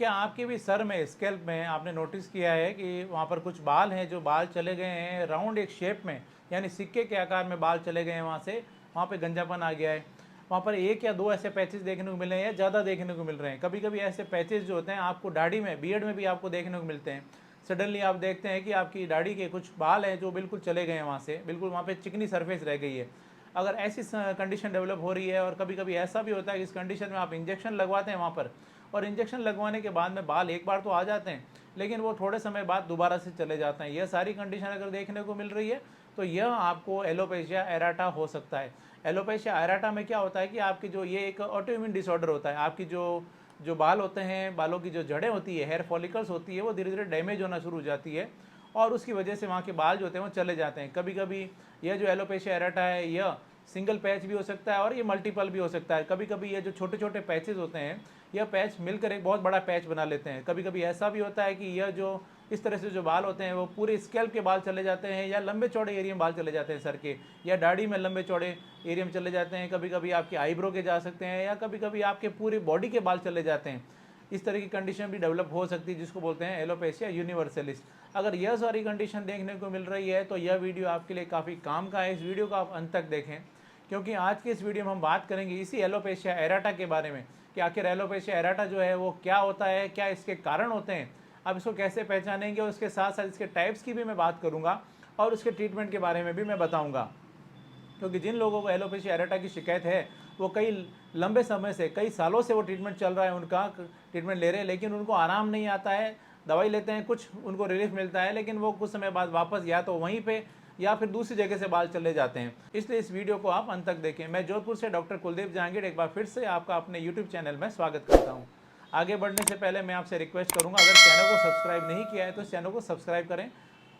क्या आपके भी सर में, स्कैल्प में आपने नोटिस किया है कि वहाँ पर कुछ बाल हैं, जो बाल चले गए हैं राउंड एक शेप में, यानी सिक्के के आकार में बाल चले गए हैं, वहाँ पे गंजापन आ गया है। वहाँ पर एक या दो ऐसे पैचेस देखने को मिले हैं या ज़्यादा देखने को मिल रहे हैं। कभी कभी ऐसे पैचेस जो होते हैं आपको दाढ़ी में, बियर्ड में भी आपको देखने को मिलते हैं। सडनली आप देखते हैं कि आपकी दाढ़ी के कुछ बाल हैं जो बिल्कुल चले गए हैं वहाँ से, बिल्कुल वहाँ पे चिकनी सरफेस रह गई है। अगर ऐसी कंडीशन डेवलप हो रही है, और कभी कभी ऐसा भी होता है कि इस कंडीशन में आप इंजेक्शन लगवाते हैं वहाँ पर, और इंजेक्शन लगवाने के बाद में बाल एक बार तो आ जाते हैं लेकिन वो थोड़े समय बाद दोबारा से चले जाते हैं, यह सारी कंडीशन अगर देखने को मिल रही है तो यह आपको एलोपेशिया एराटा हो सकता है। एलोपेशिया एराटा में क्या होता है कि आपकी जो ये एक ऑटोइम्यून डिसऑर्डर होता है, आपकी जो जो बाल होते हैं, बालों की जो जड़ें होती है, हेयर फॉलिकल्स होती है, वो धीरे धीरे डैमेज होना शुरू हो जाती है और उसकी वजह से वहाँ के बाल जो होते हैं वो चले जाते हैं। कभी कभी यह जो एलोपेशिया एराटा है यह सिंगल पैच भी हो सकता है और ये मल्टीपल भी हो सकता है। कभी कभी ये जो छोटे छोटे पैचेस होते हैं, यह पैच मिलकर एक बहुत बड़ा पैच बना लेते हैं। कभी कभी ऐसा भी होता है कि यह जो इस तरह से जो बाल होते हैं वो पूरे स्कैल्प के बाल चले जाते हैं, या लंबे चौड़े एरिया में बाल चले जाते हैं सर के, या दाढ़ी में लंबे चौड़े एरिया में चले जाते हैं। कभी कभी आपके आईब्रो के जा सकते हैं, या कभी कभी आपके पूरी बॉडी के बाल चले जाते हैं। इस तरह की कंडीशन भी डेवलप हो सकती है जिसको बोलते हैं एलोपेशिया यूनिवर्सलिस। अगर यह सारी कंडीशन देखने को मिल रही है तो यह वीडियो आपके लिए काफ़ी काम का है। इस वीडियो को आप अंत तक देखें, क्योंकि आज के इस वीडियो में हम बात करेंगे इसी एलोपेशिया एराटा के बारे में कि आखिर एलोपेशिया एराटा जो है वो क्या होता है, क्या इसके कारण होते हैं, आप इसको कैसे पहचानेंगे, और उसके साथ साथ इसके टाइप्स की भी मैं बात करूंगा और उसके ट्रीटमेंट के बारे में भी मैं बताऊंगा। क्योंकि जिन लोगों को एलोपेशिया एराटा की शिकायत है वो कई लंबे समय से, कई सालों से वो ट्रीटमेंट चल रहा है, उनका ट्रीटमेंट ले रहे हैं, लेकिन उनको आराम नहीं आता है। दवाई लेते हैं, कुछ उनको रिलीफ मिलता है, लेकिन वो कुछ समय बाद वापस या तो वहीं पे या फिर दूसरी जगह से बाल चले जाते हैं। इसलिए इस वीडियो को आप अंत तक देखें। मैं जोधपुर से डॉक्टर कुलदीप जहांगीर एक बार फिर से आपका अपने यूट्यूब चैनल में स्वागत करता हूँ। आगे बढ़ने से पहले मैं आपसे रिक्वेस्ट करूँगा, अगर चैनल को सब्सक्राइब नहीं किया है तो चैनल को सब्सक्राइब करें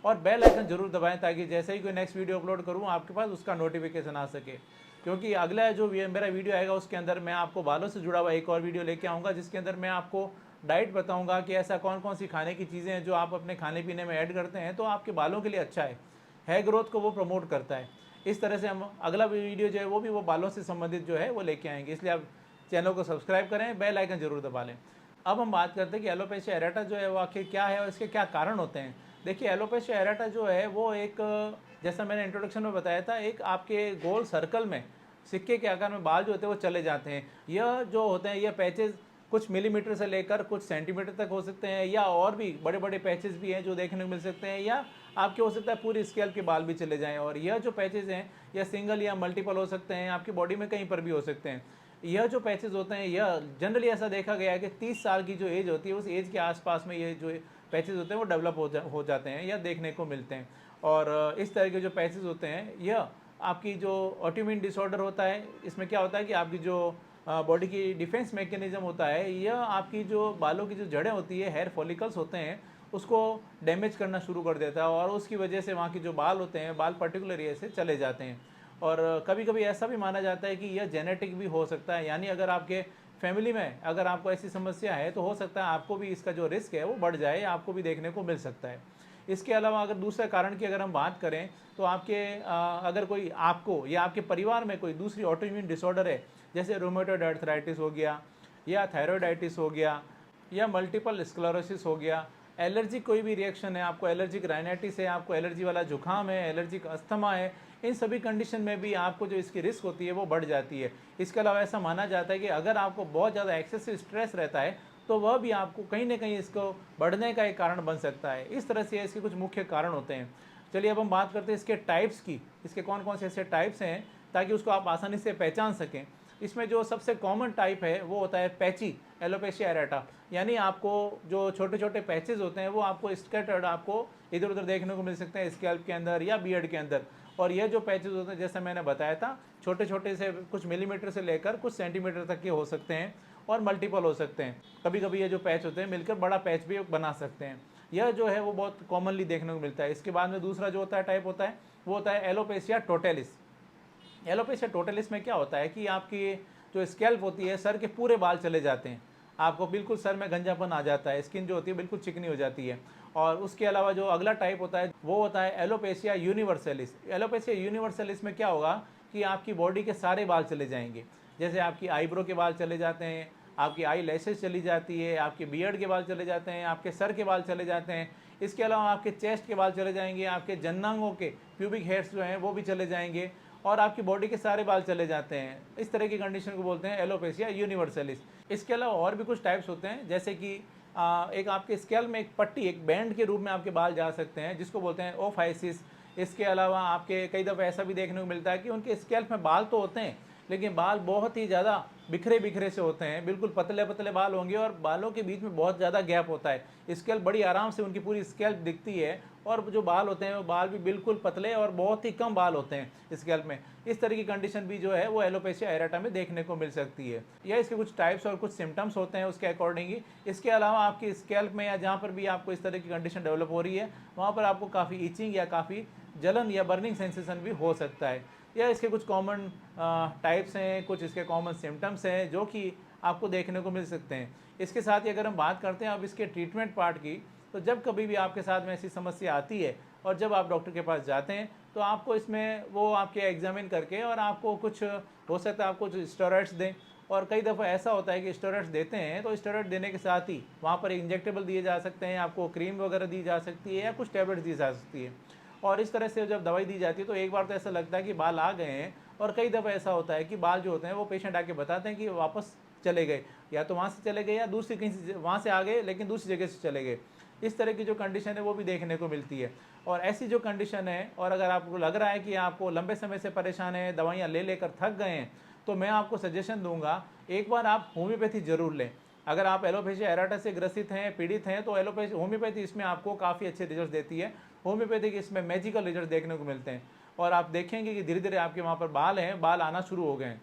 और बेल आइकन जरूर दबाएं, ताकि जैसे ही कोई नेक्स्ट वीडियो अपलोड करूँ आपके पास उसका नोटिफिकेशन आ सके। क्योंकि अगला जो मेरा वीडियो आएगा उसके अंदर मैं आपको बालों से जुड़ा हुआ एक और वीडियो लेके आऊँगा, जिसके अंदर मैं आपको डाइट बताऊँगा कि ऐसा कौन कौन सी खाने की चीज़ें हैं जो आप अपने खाने पीने में ऐड करते हैं तो आपके बालों के लिए अच्छा है, हेयर ग्रोथ को वो प्रमोट करता है। इस तरह से हम अगला वीडियो जो है वो भी वो बालों से संबंधित जो है वो लेके आएंगे। इसलिए आप चैनल को सब्सक्राइब करें, बेल आइकन जरूर दबा लें। अब हम बात करते हैं कि एलोपेशिया एराटा जो है वो आखिर क्या है और इसके क्या कारण होते हैं। देखिए, एलोपेशिया एराटा जो है वो एक, जैसा मैंने इंट्रोडक्शन में बताया था, एक आपके गोल सर्कल में सिक्के के आकार में बाल जो होते हैं वो चले जाते हैं। यह जो होते हैं यह पैचेज कुछ मिलीमीटर से लेकर कुछ सेंटीमीटर तक हो सकते हैं, या और भी बड़े बड़े पैचेस भी हैं जो देखने को मिल सकते हैं, या आपके हो सकता है पूरी स्कैल्प के बाल भी चले जाएं। और यह जो पैचेज हैं यह सिंगल या मल्टीपल हो सकते हैं, आपकी बॉडी में कहीं पर भी हो सकते हैं। यह जो पैचेज होते हैं यह जनरली ऐसा देखा गया है कि 30 साल की जो एज होती है उस एज के आसपास में ये जो पैचेज होते हैं वो डेवलप हो जाते हैं या देखने को मिलते हैं। और इस तरह के जो पैचेज होते हैं यह आपकी जो ऑटोइम्यून डिसऑर्डर होता है, इसमें क्या होता है कि आपकी जो बॉडी की डिफेंस मैकेनिज्म होता है, यह आपकी जो बालों की जो जड़ें होती है, हेयर फॉलिकल्स होते हैं, उसको डैमेज करना शुरू कर देता है और उसकी वजह से वहाँ के जो बाल होते हैं, बाल पर्टिकुलर एरिया से चले जाते हैं। और कभी कभी ऐसा भी माना जाता है कि यह जेनेटिक भी हो सकता है, यानी अगर आपके फैमिली में अगर आपको ऐसी समस्या है तो हो सकता है आपको भी इसका जो रिस्क है वो बढ़ जाए, आपको भी देखने को मिल सकता है। इसके अलावा अगर दूसरे कारण की अगर हम बात करें तो आपके अगर कोई आपको या आपके परिवार में कोई दूसरी ऑटोइम्यून डिसऑर्डर है, जैसे रूमेटॉइड आर्थराइटिस हो गया, या थायराइडाइटिस हो गया, या मल्टीपल स्क्लेरोसिस हो गया, एलर्जी कोई भी रिएक्शन है, आपको एलर्जिक राइनाइटिस है, आपको एलर्जी वाला जुकाम है, एलर्जिक अस्थमा है, इन सभी कंडीशन में भी आपको जो इसकी रिस्क होती है वो बढ़ जाती है। इसके अलावा ऐसा माना जाता है कि अगर आपको बहुत ज़्यादा एक्सेसिव स्ट्रेस रहता है तो वह भी आपको कहीं ना कहीं इसको बढ़ने का एक कारण बन सकता है। इस तरह से इसके कुछ मुख्य कारण होते हैं। चलिए अब हम बात करते हैं इसके टाइप्स की, इसके कौन कौन से ऐसे टाइप्स हैं ताकि उसको आप आसानी से पहचान सकें। इसमें जो सबसे कॉमन टाइप है वो होता है पैची एलोपेशिया एराटा, यानी आपको जो छोटे छोटे पैचेज होते हैं वो आपको स्कैटर्ड आपको इधर उधर देखने को मिल सकते हैं स्कैल्प के अंदर या बियर्ड के अंदर। और ये जो पैचेज होते हैं जैसा मैंने बताया था, छोटे छोटे से कुछ मिलीमीटर से लेकर कुछ सेंटीमीटर तक के हो सकते हैं और मल्टीपल हो सकते हैं। कभी कभी ये जो पैच होते हैं मिलकर बड़ा पैच भी बना सकते हैं। यह जो है वो बहुत कॉमनली देखने को मिलता है। इसके बाद में दूसरा जो होता है टाइप होता है वो होता है एलोपेशिया टोटेलिस। एलोपेशिया टोटलिस में क्या होता है कि आपकी जो स्कैल्प होती है, सर के पूरे बाल चले जाते हैं, आपको बिल्कुल सर में गंजापन आ जाता है, स्किन जो होती है बिल्कुल चिकनी हो जाती है। और उसके अलावा जो अगला टाइप होता है वो होता है एलोपेशिया यूनिवर्सलिस। एलोपेशिया यूनिवर्सलिस में क्या होगा कि आपकी बॉडी के सारे बाल चले जाएंगे, जैसे आपकी आईब्रो के बाल चले जाते हैं, आपकी आई लैशेस चली जाती है, आपके बियर्ड के बाल चले जाते हैं, आपके सर के बाल चले जाते हैं। इसके अलावा आपके चेस्ट के बाल चले जाएंगे, आपके जन्नांगों के प्यूबिक हेयर्स जो हैं वो भी चले जाएंगे और आपकी बॉडी के सारे बाल चले जाते हैं। इस तरह की कंडीशन को बोलते हैं एलोपेशिया यूनिवर्सलिस। इसके अलावा और भी कुछ टाइप्स होते हैं, जैसे कि एक आपके स्कैल्प में एक पट्टी, एक बैंड के रूप में आपके बाल जा सकते हैं, जिसको बोलते हैं ओफाइसिस। इसके अलावा आपके कई दफ़ा ऐसा भी देखने को मिलता है कि उनके स्कैल्प में बाल तो होते हैं, लेकिन बाल बहुत ही ज़्यादा बिखरे बिखरे से होते हैं, बिल्कुल पतले पतले बाल होंगे और बालों के बीच में बहुत ज़्यादा गैप होता है। स्कैल्प बड़ी आराम से उनकी पूरी स्कैल्प दिखती है और जो बाल होते हैं वो बाल भी बिल्कुल पतले और बहुत ही कम बाल होते हैं स्कैल्प में। इस तरह की कंडीशन भी जो है वो एलोपेशिया एरेटा में देखने को मिल सकती है। या इसके कुछ टाइप्स और कुछ सिम्टम्स होते हैं उसके अकॉर्डिंग ही। इसके अलावा आपकी स्कैल्प में या जहाँ पर भी आपको इस तरह की कंडीशन डेवलप हो रही है वहाँ पर आपको काफ़ी इचिंग या काफ़ी जलन या बर्निंग सेंसेशन भी हो सकता है। या इसके कुछ कॉमन टाइप्स हैं, कुछ इसके कॉमन सिम्टम्स हैं जो कि आपको देखने को मिल सकते हैं। इसके साथ ही अगर हम बात करते हैं अब इसके ट्रीटमेंट पार्ट की, तो जब कभी भी आपके साथ में ऐसी समस्या आती है और जब आप डॉक्टर के पास जाते हैं तो आपको इसमें वो आपके एग्जामिन करके और आपको कुछ हो सकता है आपको कुछ स्टेरॉइड्स दें। और कई दफ़ा ऐसा होता है कि स्टेरॉइड्स देते हैं तो स्टेरॉइड देने के साथ ही वहाँ पर इंजेक्टेबल दिए जा सकते हैं, आपको क्रीम वगैरह दी जा सकती है या कुछ टैबलेट्स दी जा सकती है। और इस तरह से जब दवाई दी जाती है तो एक बार तो ऐसा लगता है कि बाल आ गए हैं, और कई दफ़ा ऐसा होता है कि बाल जो होते हैं वो पेशेंट आके बताते हैं कि वापस चले गए, या तो वहाँ से चले गए या दूसरी कहीं से वहाँ से आ गए लेकिन दूसरी जगह से चले गए। इस तरह की जो कंडीशन है वो भी देखने को मिलती है। और ऐसी जो कंडीशन है, और अगर आपको लग रहा है कि आपको लंबे समय से परेशान है, दवाइयाँ ले लेकर थक गए हैं, तो मैं आपको सजेशन दूंगा एक बार आप होम्योपैथी ज़रूर लें। अगर आप एलोपेशिया एरेटा से ग्रसित हैं, पीड़ित हैं, तो होम्योपैथी इसमें आपको काफ़ी अच्छे रिजल्ट देती है। होम्योपैथिक इसमें मैजिकल रिजल्ट देखने को मिलते हैं और आप देखेंगे कि धीरे धीरे आपके वहाँ पर बाल हैं, बाल आना शुरू हो गए हैं।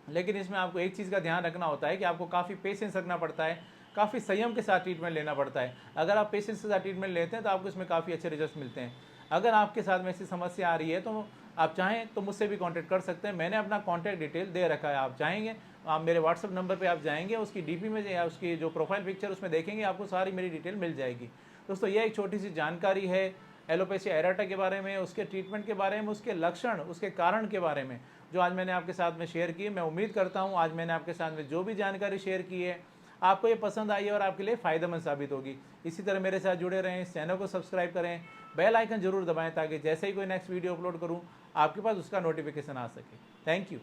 लेकिन इसमें आपको एक चीज़ का ध्यान रखना होता है कि आपको काफ़ी पेशेंस रखना पड़ता है, काफ़ी संयम के साथ ट्रीटमेंट लेना पड़ता है। अगर आप पेशेंस के साथ ट्रीटमेंट लेते हैं तो आपको इसमें काफ़ी अच्छे रिजल्ट मिलते हैं। अगर आपके साथ में ऐसी समस्या आ रही है तो आप चाहें तो मुझसे भी कांटेक्ट कर सकते हैं। मैंने अपना कांटेक्ट डिटेल दे रखा है, आप चाहेंगे आप मेरे व्हाट्सअप नंबर पे आप जाएंगे, उसकी डीपी में या उसकी जो प्रोफाइल पिक्चर उसमें देखेंगे, आपको सारी मेरी डिटेल मिल जाएगी। दोस्तों, यह एक छोटी सी जानकारी है एलोपेशिया एरेटा के बारे में, उसके ट्रीटमेंट के बारे में, उसके लक्षण, उसके कारण के बारे में, जो आज मैंने आपके साथ में शेयर की। मैं उम्मीद करता हूँ आज मैंने आपके साथ में जो भी जानकारी शेयर की है आपको ये पसंद आई और आपके लिए फ़ायदेमंद साबित होगी। इसी तरह मेरे साथ जुड़े रहें, इस चैनल को सब्सक्राइब करें, बेल आइकन जरूर दबाएं ताकि जैसे ही कोई नेक्स्ट वीडियो अपलोड करूँ आपके पास उसका नोटिफिकेशन आ सके। Thank you.